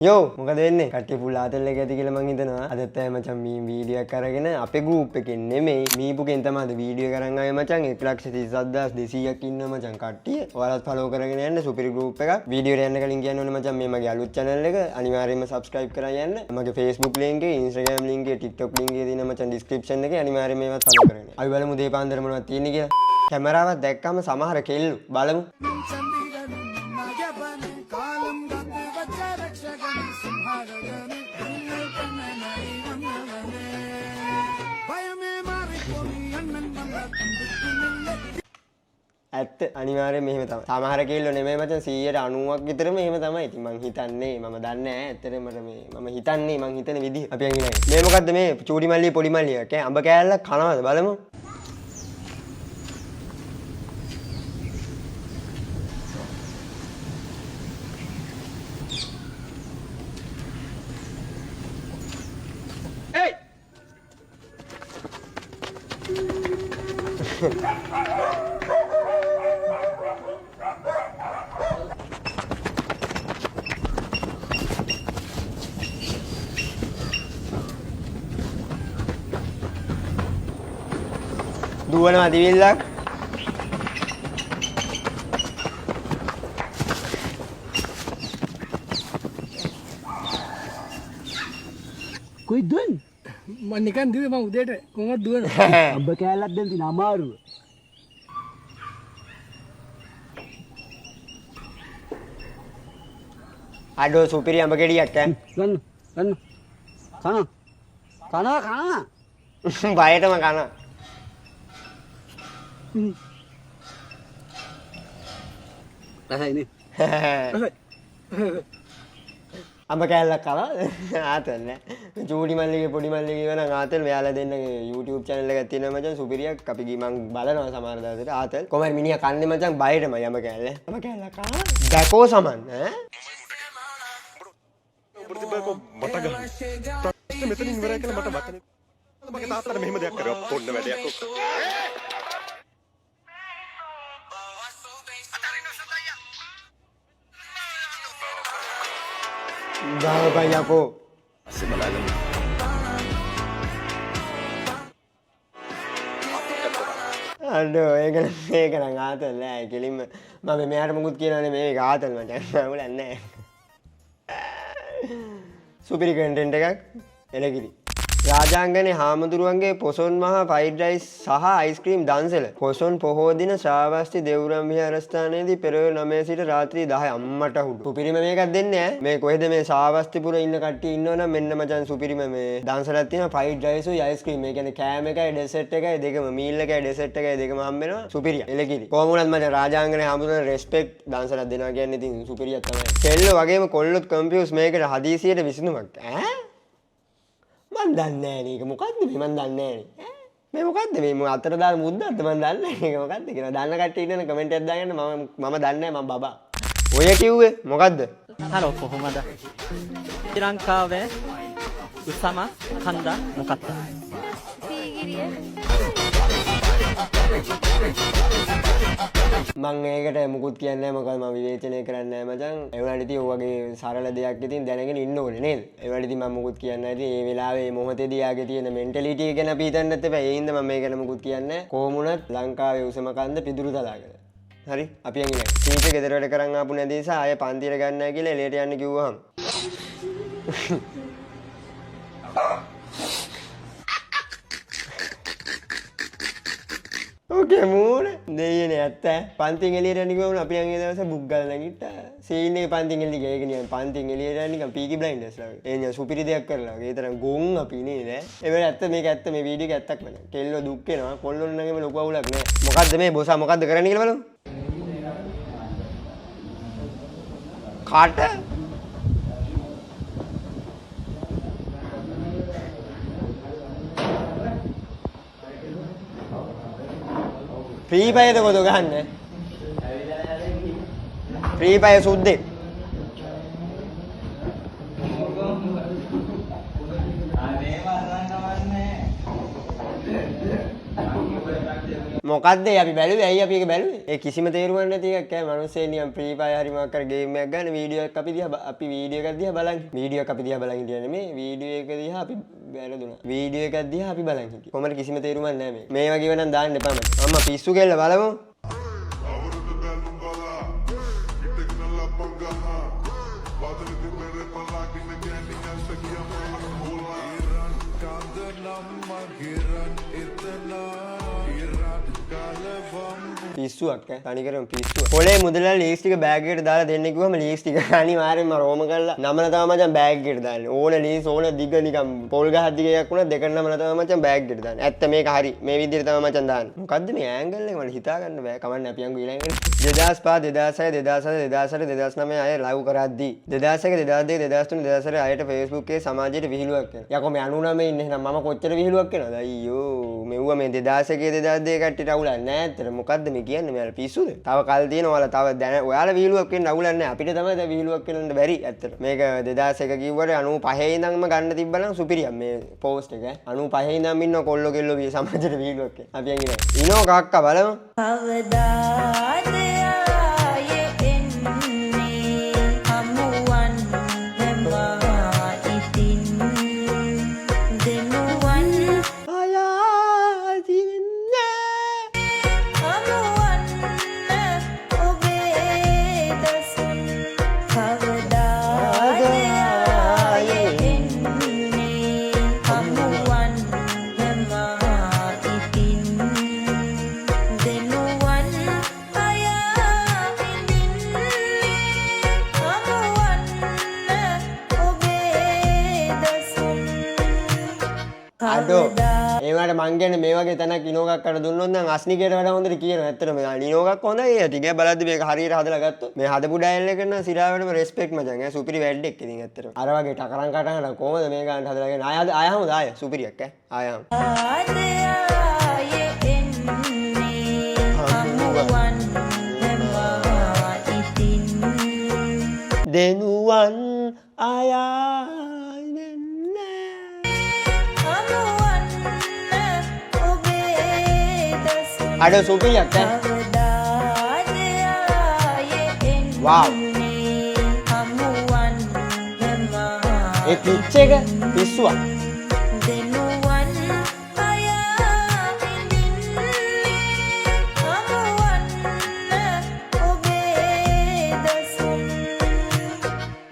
යෝ මොකද වෙන්නේ? කට්ටිය ෆුල් ආතල් එක ඇති කියලා මං හිතනවා. අදත් අය මචං මේ වීඩියෝ එකක් අරගෙන අපේ ගෲප් එකෙන් නෙමෙයි මීපුගෙන් තමයි අද වීඩියෝ කරන් ආවේ මචං 1,37,200ක් ඉන්නවා මචං කට්ටිය. ඔයාලත් ෆලෝ කරගෙන යන්න සුපිරි ගෲප් එකක්. වීඩියෝ එකට යන්න කලින් කියන්න ඕනේ මචං මේ මගේ අලුත් channel එක අනිවාර්යයෙන්ම subscribe කරන් යන්න. මගේ Facebook link එක, Instagram link එක, TikTok link එක තියෙන මචං description එකේ අනිවාර්යයෙන්ම මේවත් ෆලෝ කරගෙන. අපි බලමු දේ පාන්දර මොනවද තියෙන්නේ කියලා. කැමරාවක් දැක්කම සමහර කෙල්ලු බලමු. ඇත්ත අනිවාර්යයෙන් මෙහෙම තමයි. සමහර කෙල්ලෝ නෙමෙයි මචං 190ක් විතරම එහෙම තමයි. ඉතින් මං හිතන්නේ මම දන්නේ නැහැ. ඇත්තටම මට මේ මම හිතන්නේ මං හිතන විදිහ. අපි යන් ඉන්නේ. මේ මොකද්ද මේ චූඩි මල්ලි පොඩි මල්ලි එක? අඹ කෑල්ලක් කනවද බලමු. Hey! දුවනවා දිවිල්ලක්. කොයි දුවන්නේ? මම නිකන් දුවේ මම උදේට කොහොමද දුවන්නේ? අඹ කෑල්ලක් දැන් තියෙන අමාරුව. අඩෝ සුපිරි අඹ ගෙඩියක් ඈ. ගන්න ගන්න. කන. බයටම කන. රසයිනේ. අඹ කෑල්ලක් කනවා ආතල් නෑ. චූඩි මල්ලිගේ පොඩි මල්ලිගේ වෙන ආතල් මෙයාලා දෙන්නගේ YouTube channel එකක් තියෙනවා මචං සුපිරියක්. අපි ගිහින් මං බලනවා සමහර දවසට ආතල්. කොහමද මිනිහා කන්නේ මචං බයටම අඹ කෑල්ල. අඹ කෑල්ලක් කනවා. දැකෝ සමන් ඈ. ප්‍රතිබලක මට ගන්න. මෙතනින් ඉවරයි කියලා මට මතනේ. මගේ තාත්තට මෙහෙම දෙයක් කරා පොන්න වැඩයක් ඔක්කො. ගාවපන් යකෝ. අස්සේ බලාගන්න. අඩෝ ඒක නම් ආතල් නෑ කෙලින්ම මම මෙයාට මොකුත් කියනවනේ මේක ආතල් මචං මම නෑ. සුපිරි කන්ටෙන්ට් එකක් එලකිරි. රාජාංගනේ හාමුදුරුවන්ගේ පොසොන් මහා ෆ්‍රයිඩ් රයිස් සහ අයිස්ක්‍රීම් දන්සල. පොසොන් පොහෝ දින ශ්‍රාවස්ති දෙව්රම් විහාරස්ථානයේදී පෙරවරු 9 සිට රාත්‍රී 10 අම්මට හුඩු. සුපිරිම මේකක් දෙන්නේ ඈ. මේ කොහෙද මේ ශ්‍රාවස්තිපුර ඉන්න කට්ටිය ඉන්නවනම් මෙන්න මචං සුපිරිම මේ දන්සලක් තියෙනවා ෆ්‍රයිඩ් රයිස් උයි අයිස්ක්‍රීම්. ඒ කියන්නේ කෑම එකයි ඩෙසර්ට් එකයි දෙකම මීල් එකයි ඩෙසර්ට් එකයි දෙකම හම්බ වෙනවා. සුපිරිය. එලකිරි. කොහොම වුණත් මචං රාජාංගනේ හාමුදුරුවන්ට රෙස්පෙක්ට් දන්සලක් දෙනවා කියන්නේ ඉතින් සුපිරියක් තමයි. කෙල්ලෝ වගේම කොල්ලොත් කම්පියුස් මේකට හදිසියට විසඳුමක් ඈ. මන් දන්නේ නෑ නේ. ඒක මොකද්ද මේ මන් දන්නේ නෑ නේ. මේ මොකද්ද මේ අතර දාන මුද්දක්ද මන් දන්නේ නෑ. ඒක මොකද්ද කියලා දන්න කට්ටිය ඉන්නන කමෙන්ට් එකක් දාගන්න. මම දන්නේ නෑ මම බබා. ඔය කිව්වේ මොකද්ද? හලෝ කොහොමද? ශ්‍රී ලංකාවේ උසම කන්ද මොකක්ද? මං ඒකට මුකුත් කියන්නේ නැහැ. මොකද මම විවේචනය කරන්නේ නැහැ මචං. ඒ වුණාට ඉතින් ඔය වගේ සරල දෙයක් ඉතින් දැනගෙන ඉන්න ඕනේ නේද? ඒ වුණාට ඉතින් මම මුකුත් කියන්නේ නැහැ. ඉතින් මේ වෙලාවේ මේ මොහොතේදී යාගේ තියෙන මෙන්ටැලිටි එක ගැන අපි හිතන්නත් එපා. ඒ හින්දා මම මේ ගැන මුකුත් කියන්නේ නැහැ. කොහොම වුණත් ලංකාවේ උසම කන්ද පිදුරු තලාගල. හරි අපි යන් ඉන්නේ. සීතේ ගෙදර වැඩ කරන් ආපු නැති නිසා ආයෙ පන්තිර ගන්න නැහැ කියලා එළියට යන්න කිව්වහම. ඕකේ මූණ දෙයනේ ඇත්ත පන්තින් එළියට යන්න කිව්වම අපි යන් ඒ දවසේ බුක් ගාලා නැගිට්ටා. සීන් එකේ පන්තින් එළියට ගියා. ඒක නිකන් පන්තින් එළියට යන්න නිකන් පීකි බ්ලයින්ඩර්ස් ලා වගේ. ඒ නිකන් සුපිරි දෙයක් කරලා වගේ. ඒ තරම් ගොන් අපි නේද? ඒ වෙලාව ඇත්ත මේක ඇත්ත මේ වීඩියෝ එක ඇත්තක් නේද? කෙල්ලෝ දුක් වෙනවා. කොල්ලොන්නගේම ලොකු අවුලක් නෑ. මොකද්ද මේ බොසා මොකද්ද කරන්නේ කියලා බලමු. කාට ෆ්‍රී පයද කොද ගන්න ෆ්‍රී පය සුද්දේ මොකද්ද අපි බැලුවේ? ඇයි අපි ඒක බැලුවේ? ඒ කිසිම තේරුමක් නැති එකක් ඈ. මිනිස්සේ නිකන් ෆ්‍රී ෆයර් හරි මොකක් කර ගේම් එකක් ගන්න වීඩියෝ එකක් අපි වීඩියෝ එකක් දිහා බලන්. වීඩියෝ එක අපි දිහා බලන් හිටියේ නෙමෙයි. වීඩියෝ එක දිහා අපි බැලුණා. වීඩියෝ එකක් දිහා අපි බලන් හිටියේ. කොහමද කිසිම තේරුමක් නැහැ මේ. මේ වගේ වෙනන් දාන්න එපා මචං. අම්මා පිස්සු කෙල්ල බලමු. පිස්සුවක් ඈ තනිකරම පිස්සුව. පොලේ මුදලාලි ලීස් ටික බෑග් එකට දාලා දෙන්න කිව්වම ලීස් ටික අනිවාර්යෙන්ම රෝම කරලා නමල තමයි මචං බෑග් එකට දාන්නේ. ඕන ලීස් ඕන දිග නිකන් පොල් ගහක් දිග එකක් වුණා දෙක නමල තමයි මචං බෑග් එකට දාන්නේ. ඇත්ත මේක හරි. මේ විදිහට තමයි මචං දාන්නේ. මොකද්ද මේ ඇන්ගල් එක මට හිතා ගන්න බෑ. කමන්නේ අපි යන්ගු ඊළඟට 2005 2006 2007 2008 2009 අය ලයිව් කරද්දී 2001 2002 2003 2004 අයට Facebook එකේ සමාජයට විහිළුවක් කරනවා. යකෝ මේ 99 ඉන්නේ එහෙනම් මම කොච්චර විහිළුවක් කරනවද? අයියෝ මෙව්වා මේ 2001 2002 කට්ටියට අවුලක් නෑ ඇත්තට. මොකද්ද මේ කියන්නේ මෙයාලා පිස්සුද? තව කල් තියෙනවා තව දැන ඔයාලා විහිළුවක් වෙන්න අවුලක් නෑ. අපිට තමයි දැන් විහිළුවක් වෙන්න බැරි ඇත්තට. මේක 2001 කිව්වට 95 ඉඳන්ම ගන්න තිබ්බනම් සුපිරියක් මේ පෝස්ට් එක. 95 ඉඳන් ඉන්න කොල්ලෝ කෙල්ලෝ සමාජයට විහිළුවක් කරන. අපි යන් ඉනවා. ඉනෝ කක්ක බලමු. කවදාද ආයේ එන්නේ හමුවන් වෙමා ඉතින් දෙනුවන් ආයාදින්නේ හමුවන් ඔබේ දසුන් කවදාද ආයේ එන්නේ හමුවන් වෙමා ඉතින් දෙනුවන් අයා විඳින්නේ හමුවන් ඔබේ දසුන් අඩෝ ඒවට මං කියන්නේ මේ වගේ තැනක් ඉනෝගක් අර දුන්නොත් නම් අස්නිකේට වඩා හොඳට කියනවා. ඇත්තටම ඉනෝගක් හොඳයි. ඒ ටික බලද්දි මේක හරියට හදලා ගත්තොත් මේ හදපු ඩයල් එක නම් සිරාවටම රෙස්පෙක්ට් මචං. ඈ සුපිරි වැඩ් එක ඉතින් ඇත්තටම. අර වගේ ටකරන් කටහඬ කොහමද මේ ගන්න හදලා ගන්නේ? ආය හමුද ආය සුපිරියක් ඈ. ආයම. ආද ආයේ එන්නේ හමුවන් වෙමා ඉතින් දෙනුවන් ආයා හමුවන් ඔබේ දසුන් අඩෝ සුපිරියක් ඈ. කවදාද ආයේ Wow. එන්නේ හමුවන් වෙමා ඒ පිච් එක පිස්සුවක්. දෙනුවන් අයා විඳින්නේ හමුවන් ඔබේ දසුන්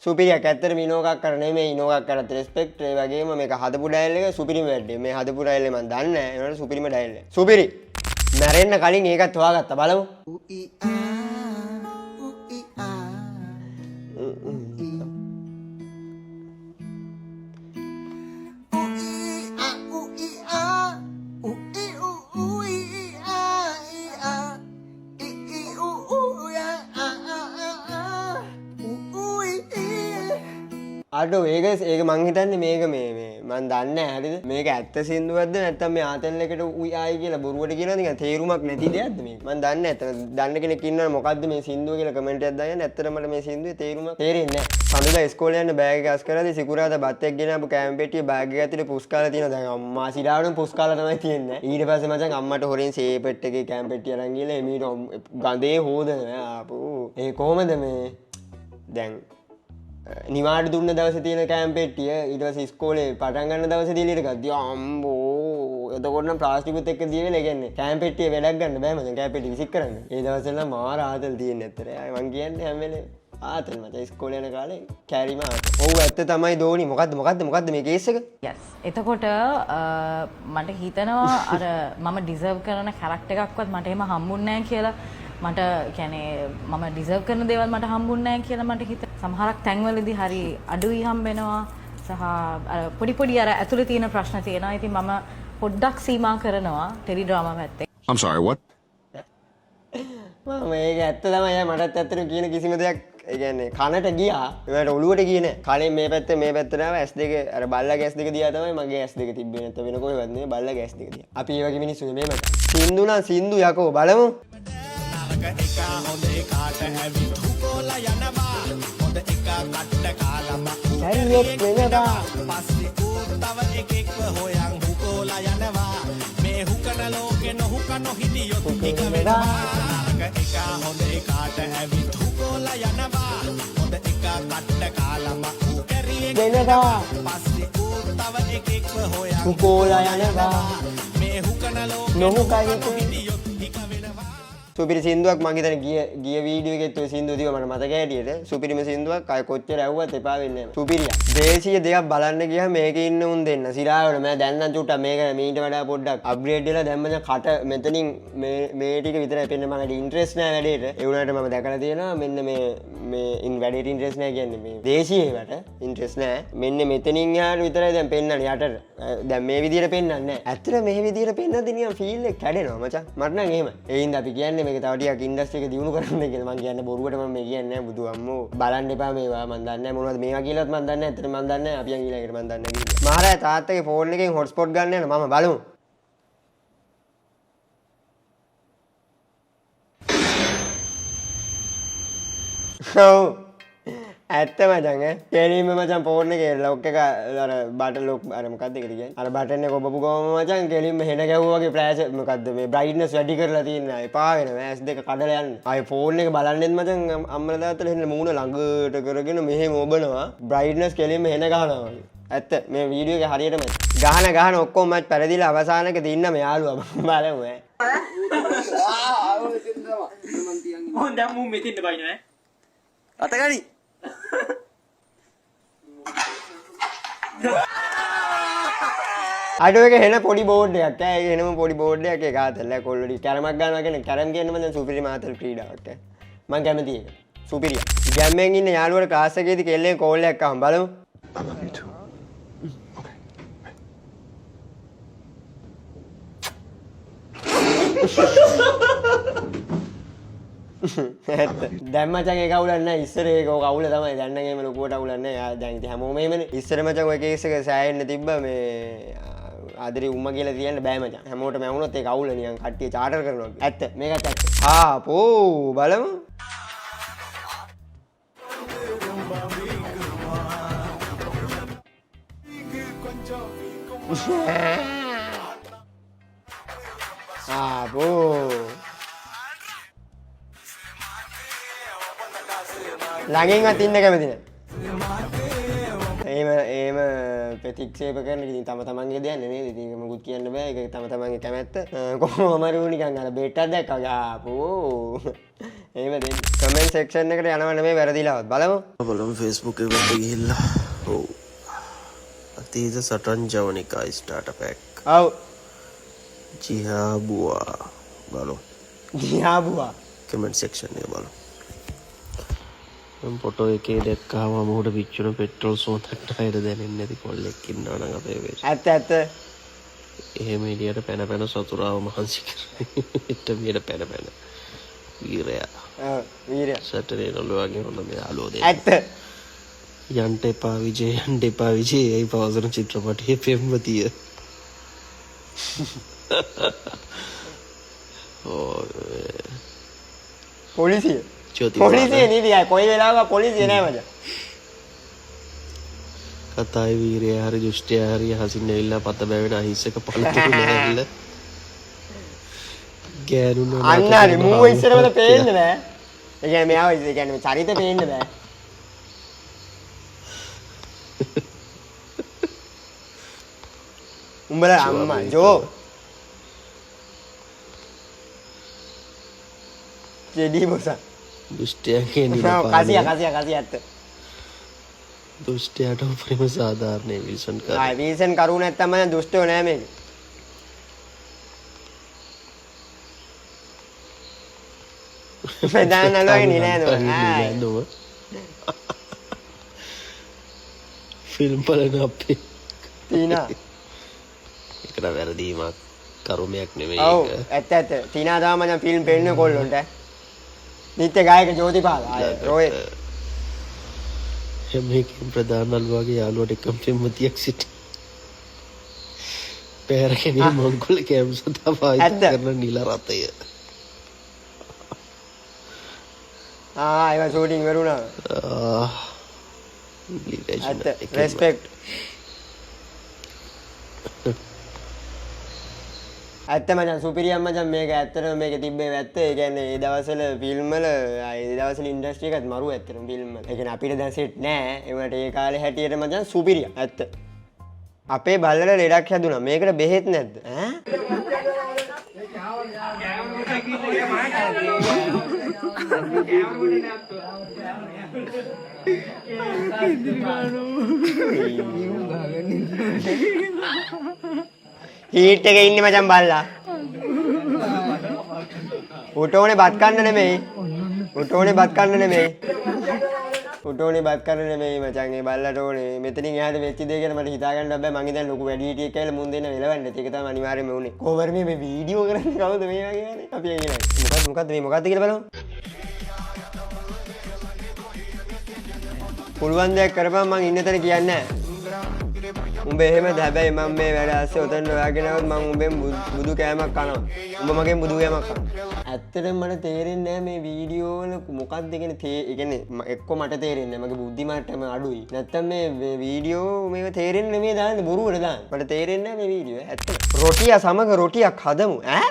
සුපිරියක් ඇත්තටම ඉනෝගක් කර නෙමෙයි ඉනෝගක් කරත් රෙස්පෙක්ට් ඒ වගේම මේක හදපු ඩයල් එක සුපිරිම වැඩේ. මේ හදපු ඩයල් එක මම දන්නේ නැහැ. ඒනවල සුපිරිම ඩයල් එක. සුපිරි. මැරෙන්න කලින් ඒකත් හොයාගත්තා බලමු. අඩෝ ඒක මං හිතන්නේ මේක මේ මං දන්නේ නැහැ හරිද මේක ඇත්ත සින්දුවක්ද නැත්නම් මේ ආතල් එකට උයි ආයි කියලා බොරුවට කියලා නිකන් තේරුමක් නැති දෙයක්ද මේක මං දන්නේ නැහැ දන්න කෙනෙක් ඉන්නවනේ මොකද්ද මේ සින්දුව කියලා කමෙන්ට් එකක් දාන්න ඇත්තටම මට මේ සින්දුවේ තේරුමක් තේරෙන්නේ නැහැ සඳුදා ඉස්කෝලේ යන බෑග් එක අස් කරලා සිකුරාදා බත් එක්ක ගෙනාපු කෑම පෙට්ටිය බෑග් එක ඇතුලේ පුස් කාලා තියෙනවා දැන් අම්මා සිරාවටම පුස් කාලා තමයි තියෙන්නේ ඊට පස්සේ මචං අම්මට හොරෙන් සේපෙට් එකේ කෑම පෙට්ටිය අරන් ගිහලා එමීට ගඳේ හොදනවා ආපෝ ඒ කොහමද මේ දැන් නිවාඩු දුන්න දවසේ තියෙන කෑම පෙට්ටිය ඊට පස්සේ ඉස්කෝලේ පටන් ගන්න දවසේ දීලා ගත්තා අම්බෝ එතකොට නම් ප්ලාස්ටිකුත් එක්ක දීවෙල කියන්නේ කෑම පෙට්ටිය වැඩක් ගන්න බෑ මචං කෑම පෙට්ටිය විසික් කරන්න ඒ දවස්වල නම් මාර ආතල් තියෙන්නේ නැත්තර මං කියන්නේ හැම වෙලේම ආතල් මචං ඉස්කෝලේ යන කාලේ කැරිම ආතල් ඔව් ඇත්ත තමයි දෝනි මොකද්ද මේ කේස් එක yes එතකොට මට හිතෙනවා අර මම ඩිසර්ව් කරන කැරක්ටර් එකක්වත් මට එහෙම හම්බුන්නේ නැහැ කියලා මට කියන්නේ මම ඩිසර්ව් කරන දේවල් මට හම්බුන්නේ නැහැ කියලා මට හිත සමහරක් තැන්වලදී හරි අඩුයි හම්බෙනවා සහ පොඩි පොඩි අර ඇතුලේ තියෙන ප්‍රශ්න තියෙනවා. ඉතින් මම පොඩ්ඩක් සීමා කරනවා ටෙලි ඩ්‍රාමා පැත්තේ. I'm sorry what? මම මේක ඇත්ත තමයි මටත් ඇත්තටම කියන කිසිම දෙයක් ඒ කියන්නේ කනට ගියා ඒකට ඔළුවට ගියේ නෑ. කලින් මේ පැත්තට ආව S2 අර බල්ලගේ S2 දිහා තමයි මගේ S2 තිබ්බේ නැත්නම් වෙන කොහෙවත් නෙමෙයි බල්ලගේ S2 දිහා. අපි මේ වගේ මිනිස්සු නෙමෙයි මට. සින්දු නම් සින්දු යකෝ බලමු. කැරියෙක් වෙනවා පස්සේ ඌ තව එකෙක්ව හොයන් හුකෝලා යනවා මේ හුකන ලෝක දෙනවා සුකෝලා යනවා නොහුකයි සුපිරි සින්දුවක් මං හිතන්නේ ගිය වීඩියෝ එකෙත් ඔය සින්දුව තිබ්බ මට මතක හැටියට සුපිරිම සින්දුවක් අය කොච්චර ඇහුවත් එපා වෙන්නේ නැහැ සුපිරිය දේශීය දෙයක් බලන්න ගියාම මේකේ ඉන්න උන් දෙන්න සිරාවට මම දැන් නම් චුට්ටක් මේක මීට වඩා පොඩ්ඩක් අප්ග්‍රේඩ් වෙලා දැන් මම කට මෙතනින් මේ ටික විතරයි පෙන්නේ මට ඉන්ට්‍රෙස්ට් නැහැ වැඩේට ඒ වුණාට මම දැකලා තියෙනවා මෙන්න මේ වැඩේට ඉන්ට්‍රෙස්ට් නැහැ කියන්නේ මේ දේශීය ඒවට ඉන්ට්‍රෙස්ට් නැහැ මෙන්න මෙතනින් යාට විතරයි දැන් පෙන්නන්නේ යටට දැන් මේ විදියට පෙන්නන්නේ නැහැ ඇත්තට මේ විදියට පෙන්නද්දි නිකන් ෆීල් එක කැඩෙනවා මචං මට නම් එහෙම ඒ හින්දා අපි කියන්නේ මේක තව ටිකක් ඉන්ඩස්ට්‍රි එක දියුණු කරන්න කියලා මම කියන්නේ බොරුවට මම මේ කියන්නේ නැහැ බුදු අම්මෝ බලන්න එපා මේවා මම දන්නේ නැහැ මොනවද මේවා කියලාත් මම දන්නේ නැහැ ඇත්තට මම දන්නේ නැහැ අපි යන් ඊළඟට මම දන්නේ නැහැ මහරයා තාත්තගේ ෆෝන් එකෙන් හොට්ස්පොට් ගන්න යනවා මම බලමු ඔව් ඇත්ත මචං කෙලින්ම මචං ෆෝන් එකේ ලොක් එක අර බටන් ලොක් අර මොකක්ද ඒකට කියන්නේ අර බටන් එක ඔබපු ගමම මචං කෙලින්ම හෙන ගැහුවා වගේ ෆ්ලෑෂ් මොකද්ද මේ බ්‍රයිට්නස් වැඩි කරලා තියෙන එපා වෙනවා ඇස් දෙක කඩලා යන්නේ ආයේ ෆෝන් එක බලන්නෙත් මචං අම්මලා තාත්තලා හෙන මූණ ළඟට කරගෙන මෙහෙම ඔබනවා බ්‍රයිට්නස් කෙලින්ම හෙන ගහනවා වගේ ඇත්ත මේ වීඩියෝ එක හරියටම ගහන ඔක්කොම මච් පෙරදිලා අවසානක දින්න මේ යාළුවා බලමු ඈ මොන් දැන් මු මෙතින්ද බයින ඈ අතගනි අඩෝ එක හෙන පොඩි බෝඩ් එකක් ඈ ඒක හෙනම පොඩි බෝඩ් එකක් ඒක ආතල්ල කොල්ලොඩි කැරමක් ගන්නවා කියන්නේ කැරම් කියන්නේ මම දැන් සුපිරි මාතල් ක්‍රීඩාවක් ඈ මම කැමති ඒක සුපිරිය ගැම්මෙන් ඉන්න යාළුවට ක්ලාස් එකේදී කෙල්ලෙන් කෝල් එකක් ආවම බලමු දැන් මචං ඒක අවුලක් නැහැ ඉස්සර ඒක ඔක අවුල තමයි දැන් නම් එහෙම ලොකුවට අවුලක් නැහැ දැන් ඉතින් හැමෝම එහෙමනේ ඉස්සර මචං ඔය කේස් එක සෑහෙන්න තිබ්බ මේ ආදරේ උම්මා කියලා කියන්න බෑ මචං හැමෝටම ඇහුනොත් ඒක අවුල නිකන් කට්ටිය චාටර් කරනවා ඇත්ත මේකත් ඇත්ත ආපෝ බලමු ආපෝ ළඟින්වත් ඉන්න කැමති නැහැ. එහෙම ප්‍රතික්ෂේප කරන ඉතින් තම තමන්ගේ දෙයක් නෙමෙයි. ඉතින් මොකුත් කියන්න බෑ. ඒක තම තමන්ගේ කැමැත්ත. කොහොම හරි නිකන් අර බෙට්ටක් දැක්කා ආපෝ. එහෙම දෙන්න. කමෙන්ට් සෙක්ෂන් එකට යනව නෙමෙයි වැරදිලාවත්. බලමු. බලමු Facebook එකට ගිහිල්ලා. ඔව්. අතීත සටන් ජවනිකා ස්ටාර්ටර් පැක්. ඔව්. ජිහාබුවා. බලමු. ජිහාබුවා. කමෙන්ට් සෙක්ෂන් එක බලමු. ෆොටෝ එකේ දැක්කම මොහොත පිච්චුන පෙට්‍රල් සෝතට හයිද දැනෙන්නේ නැති කොල්ලෙක් ඉන්නවා නම් අපේ වෙස්. ඇත්ත. එහෙම එළියට පැන සතුරාව මහන්සි කරේ. මෙහෙට පැන. වීරයා. ඔව් වීරයා. සැටරේ නළුවාගේ හොඳ මේ යාළුවෝ දෙන්න. ඇත්ත. යන්ට එපා විජේ ඒ පවසන චිත්‍රපටයේ පෙම්වතිය. පොලිසිය. පොලිසිය නීතිය කොයි වෙලාවක පොලිසිය නෑ මචං. කතායි වීරයා හරි දුෂ්ටයා හරි හසින්න ඇවිල්ලා පත බැවෙන අහිංසක පළතුරු නෑල්ල. ගෑනුන අන්න හරි මූව ඉස්සරවල පේන්න බෑ. ඒ කියන්නේ මෙයාව ඒ කියන්නේ චරිත පේන්න බෑ. උඹලා අම්මා ජෝ ජෙඩි බොසා දුෂ්ටයාගේ කසිය ඇත්ත. දුෂ්ටයාට උපරිම සාධාරණයි විල්සන් කරු. ආ විල්සන් කරු නැත්තම් මම දුෂ්ටයෝ නෑ මේක. ප්‍රධාන නළුවගේ නිලෑනුව. ෆිල්ම් බලන අපේ තීනා. ඒකට වැරදීමක් කරුමයක් නෙමෙයි ඔව් ඒක. ඇත්ත. තීනා තමයි මම ෆිල්ම් පෙන්නේ කොල්ලොන්ට. නිත්‍ය ගායක ජෝතිපාල රෝයේ මේකෙන් ප්‍රධාන නළුවාගේ යාළුවට එකම පෙම්වතියක් සිටි. පැහැරගෙන මොන්ගොල්ල කැම් සතා පාවිච්චි කරන නිල රථය. ඒක ෂූටින් වරුණා. ඇත්ත. රෙස්පෙක්ට්. ඇත්ත මචං සුපිරියම් මචං මේක ඇත්තටම මේක තිබ්බේ ඇත්ත. ඒ කියන්නේ ඒ දවස්වල ෆිල්ම් වල ඒ දවස්වල ඉන්ඩස්ට්‍රි එකත් මරු ඇත්තටම ෆිල්ම් වල. ඒ කියන්නේ අපිට දැන් සෙට් නෑ. ඒ වුණාට ඒ කාලේ හැටියට මචං සුපිරිය ඇත්ත. අපේ බල්ලට ලෙඩක් හැදුනා. මේකට බෙහෙත් නැද්ද? ඈ? හීට් එකේ ඉන්නේ මචං බල්ලා. උට ඕනේ බත් කන්න නෙමෙයි. උට ඕනේ බත් කන්න නෙමෙයි. උට ඕනේ බත් කන්න නෙමෙයි මචං. ඒ බල්ලට ඕනේ මෙතනින් එහාට වෙච්ච දේ ගැන මට හිතා ගන්න බෑ. මං ඉතින් ලොකු වැඩි හිටියෙක් කියලා මුන් දෙන්න වෙලවන්න. ඒක තමයි අනිවාර්යයෙන්ම උනේ. කොහොමද මේ වීඩියෝ කරන්නේ කවුද මේ වගේ යන්නේ? අපි එන්නේ. මොකද්ද මේ මොකද්ද කියලා බලමු. පුළුවන් දෙයක් කරපන් මං ඉන්න තැන කියන්නේ නැහැ. උඹ එහෙමද? හැබැයි මම මේ වැඩ ඇස්සේ උතන් ඔයාගෙන આવොත් මං උඹෙන් බුදු කෑමක් කනවා. උඹ මගෙන් බුදු කෑමක් කනවා. ඇත්තටම මට තේරෙන්නේ නැහැ මේ වීඩියෝ වල මොකක්ද කියන්නේ එක්ක මට තේරෙන්නේ නැහැ. මගේ බුද්ධි මට්ටම අඩුයි. නැත්තම් මේ වීඩියෝ මේක තේරෙන්නේ නෙමෙයි දාන්නේ බොරුවට දාන්නේ. මට තේරෙන්නේ නැහැ මේ වීඩියෝ. ඇත්තට. රොටිය සමග රොටියක් හදමු. ඈ?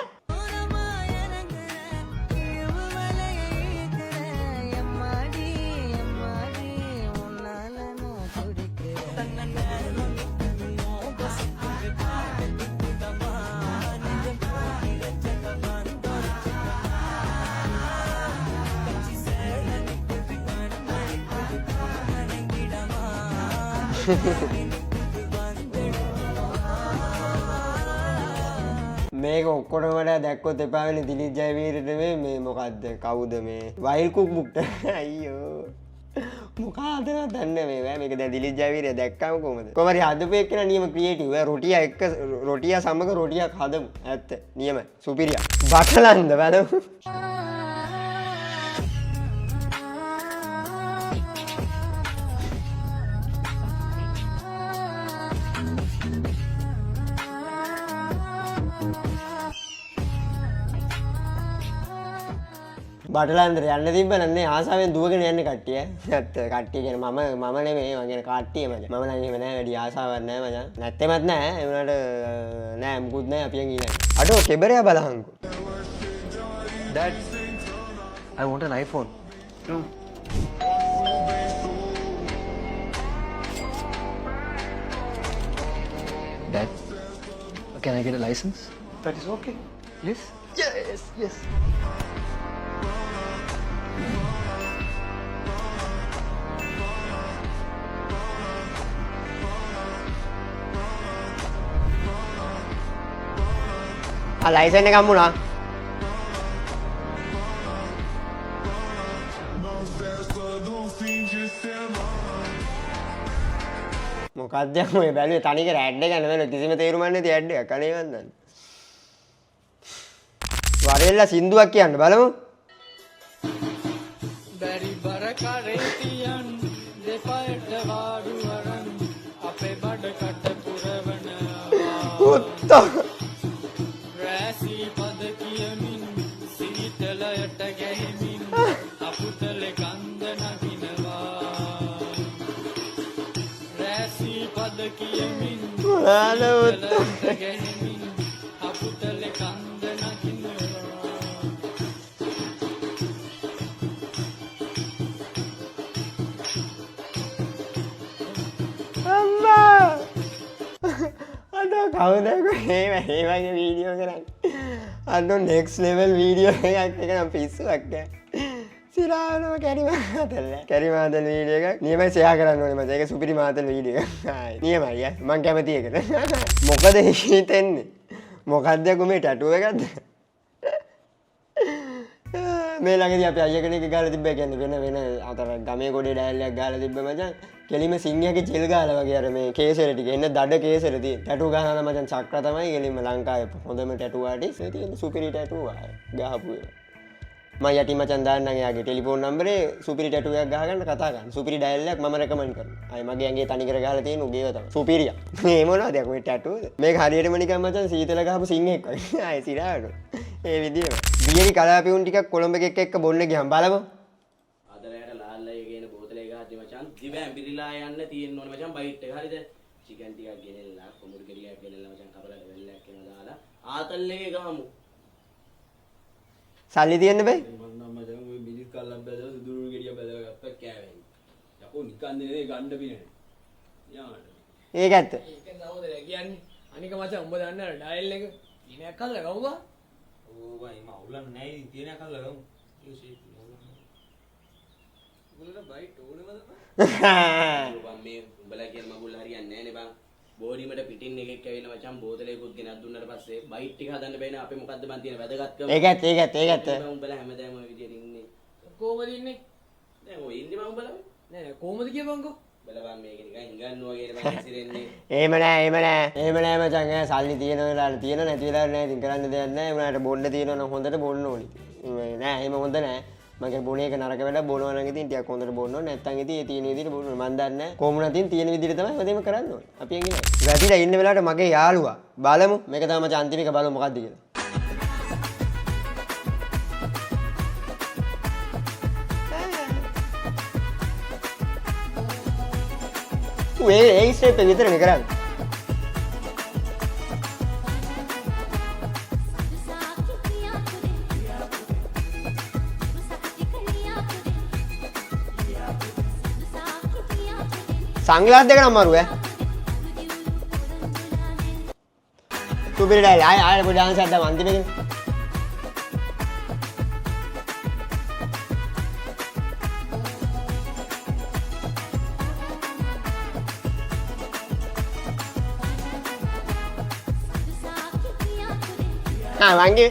මේක ඔක්කොටම වඩා දැක්කොත් එපා වෙන්නේ දිලිත් ජයවීරට නෙමෙයි මේ මොකද්ද කවුද මේ වයිල් කුක් බුක්ට අයියෝ මොකද්ද දන්නේ මේ මේක දැන් දිලිත් ජයවීරය දැක්කම කොහමද කොහමරි හදපු එක්කන නියම ක්‍රියේටිව් රොටිය එක්ක රොටිය සමග රොටියක් හදමු ඇත්ත නියම සුපිරිය බටලන්ද බලමු බටලන්දර යන්න තිබ්බනන්නේ ආසාවෙන් දුවගෙන යන්නේ කට්ටිය. නැත්ත කට්ටිය කියන්නේ මම නෙමෙයි මං කියන කට්ටිය මචං. මම නම් එහෙම නෑ වැඩි ආසාවක් නෑ මචං. නැත්තෙමත් නෑ. ඒ වුණාට නෑ මුකුත් නෑ අපියන් ගිහින්. අඩෝ කෙබරයා බලහන්කෝ. Dad, I want an iPhone. Dad, can I get a license? That is okay. Yes? Yes. License එක හම්බුණා. මොකක්ද මේ බැලුවේ තනිකර ඇඩ් එක නෙවෙයි කිසිම තේරුමක් නැති ඇඩ් එකක් අනේ වන්දන්න. වරෙල්ලා සින්දුවක් කියන්න බලමු. බැරි බර කරේ තියන් දෙපයට වාඩු වරන් අපේ බඩ කට පුරවනවා. උත්තා රැසී පද කියමින් සීතලයට ගැහෙමින් අපුතලේ කන්ද නගිනවා. රැසී පද කියමින් සීතලයට ගැහෙමින් අපුතලේ කන්ද නගිනවා. අම්මා අඩෝ කවුද මේ වගේ වීඩියෝ කරන්නේ අඩෝ නෙක්ස්ට් ලෙවල් වීඩියෝ එකක් එක නම් පිස්සුවක් නෑ සිරානම කැරි මාතල් වීඩියෝ එකක් නියමයි ෂෙයා කරන්න ඕනේ මචං ඒක සුපිරි මාතල් වීඩියෝ එකක් නියමයි මං කැමති එකට මොකද හිතෙන්නේ මොකක්ද මේ ටැටුව එකක්ද මේ ළඟදී අපි අයියා කෙනෙක් ගාලා තිබ්බා කියන්නේ වෙන අතර ගමේ ගොඩේ ඩයල් එකක් ගාලා තිබ්බ මචං කෙලිම සිංහගේ ජෙල් ගාලා වගේ අර මේ කේසර ටික එන්න දඩ කේසර තියෙන ටැටු ගහනවා මචං චක්‍ර තමයි කෙලිම ලංකාවේ හොඳම ටැටු ආටිස්ට් ඒ තියෙන සුපිරි ටැටු ගහපු එක මම යටි මචං දාන්නම් එයාගේ ටෙලිෆෝන් නම්බරේ සුපිරි ටැටු එකක් ගහගන්න කතා කරන්න සුපිරි ඩයල් එකක් මම රෙකමන්ඩ් කරනවා අය මගේ ඇඟේ තනි කර ගහලා තියෙන උගේව තමයි සුපිරිය මේ මොනවද යක් මේ ටැටුද මේක හරියටම නිකන් මචං සීතල ගහපු සිංහෙක් වගේ ආයි සිරාට ඒ විදියම බියරි කලාපියුන් ටිකක් කොළඹ එකක් එක්ක බොන්න ගියම් බලමු අදලයට ලාල්ලයි කියන බෝතලේ ගහද්දි මචං දිව ඇඹිරිලා යන්න තියෙන්න ඕනේ මචං බයිට් එක හරිද චිකන් ටිකක් ගෙනල්ලා කොමුරු ගෙඩියක් ගෙනල්ලා මචං කපලා වෙල්ලක් කරන දාලා ආතල් එකේ ගහමු. සල්ලි තියෙන්න බෑ. මම නම් මචං ඔය මිනිස් කල්ලක් බැලලා සුදුරු ගෙඩිය බැලලා ගත්තා කෑවෙන්. යකෝ නිකන් නේ ගන්න බිනේ. යාට. ඒක ඇත්ත. ඒක සහෝදරයා කියන්නේ. අනික මචං උඹ දන්නවද ඩයල් එක? ඉනයක් කල්ලා ගමුවා. ඕ බයි මම අවුලක් නැහැ ඉතින් තියෙනයක් කල්ලා ගමු. ඒ ෂේප් උඹලට බයිට් ඕනෙමද බං? මේ උඹලා කියන මගුල් හරියන්නේ නැහැ නේ බං. බෝඩිමට පිටින් එකෙක් ඇවිල්ලා මචං බෝතලයකුත් ගෙනත් දුන්නාට පස්සේ බයිට් ටික හදන්න බෑනේ අපේ මොකද්ද බං තියෙන වැදගත්කම. ඒක ඇත්ත. උඹලා හැමදාම ඔය විදියට ඉන්නේ. කොහමද ඉන්නේ? දැන් ඔය ඉන්නේ මම උඹලා. නෑ කොහමද කියපන්කෝ? බලපන් මේක නිකන් හිඟන්නවා වගේ බං ඉසිරෙන්නේ. එහෙම නෑ මචං. සල්ලි තියෙන වෙලාවට තියෙන නැති වෙලාවට නෑ. ඉතින් කරන්න දෙයක් නෑ. උනාට බොන්න තියෙනවා නම් හොඳට බොන්න ඕනි. නෑ එහෙම හොඳ නෑ. මගේ බොන එක නරක වෙලා බොනවා නම් ඉතින් ටිකක් හොඳට බොන්න ඕනේ. නැත්තම් ඉතින් ඒ තියෙන විදිහට බොන්න ඕනේ. මන් දන්නේ නෑ. කොහොම නැතිනම් තියෙන විදිහට තමයි හැමදේම කරන්න ඕනේ. අපි එන්නේ නෑ. වැටිලා ඉන්න වෙලාවට මගේ යාළුවා බලමු. මේක තමයි මචං අන්තිම එක බලමු මොකද්ද කියලා. ඒ ස්ටෙප් එක විතරනේ කරන්නේ. සංග්ලාස් දෙක නම් අමාරු ඈ. සුපිරි ඩයල් ආය පොඩි ඩාන්ස් එකක් දාමු අන්තිමේදී. වංගේ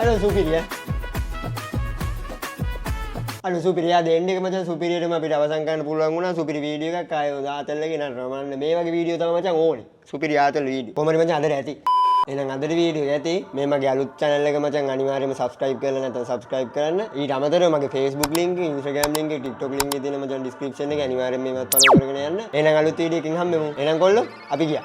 අර සුපිරිය අර සුපිරියා දෙන්න එක මචං සුපිරියටම අපිට අවසන් කරන්න පුළුවන් වුණා සුපිරි වීඩියෝ එකක් ආයෙ ආතල්ලගේ නේද රමන්න මේ වගේ වීඩියෝ තමයි මචං ඕනේ සුපිරි ආතල් වීඩියෝ කොහමද මචං අදට ඇති එහෙනම් අදට වීඩියෝ එක ඇති මේ මගේ අලුත් channel එක මචං අනිවාර්යයෙන්ම subscribe කරලා නැත්නම් subscribe කරන්න ඊට අමතරව මගේ Facebook link Instagram link TikTok link එකේ තියෙන මචං description එකේ අනිවාර්යයෙන් මේවත් follow කරගෙන යන්න එහෙනම් අලුත් වීඩියෝ එකකින් හම්බෙමු එහෙනම් කොල්ලෝ අපි ගියා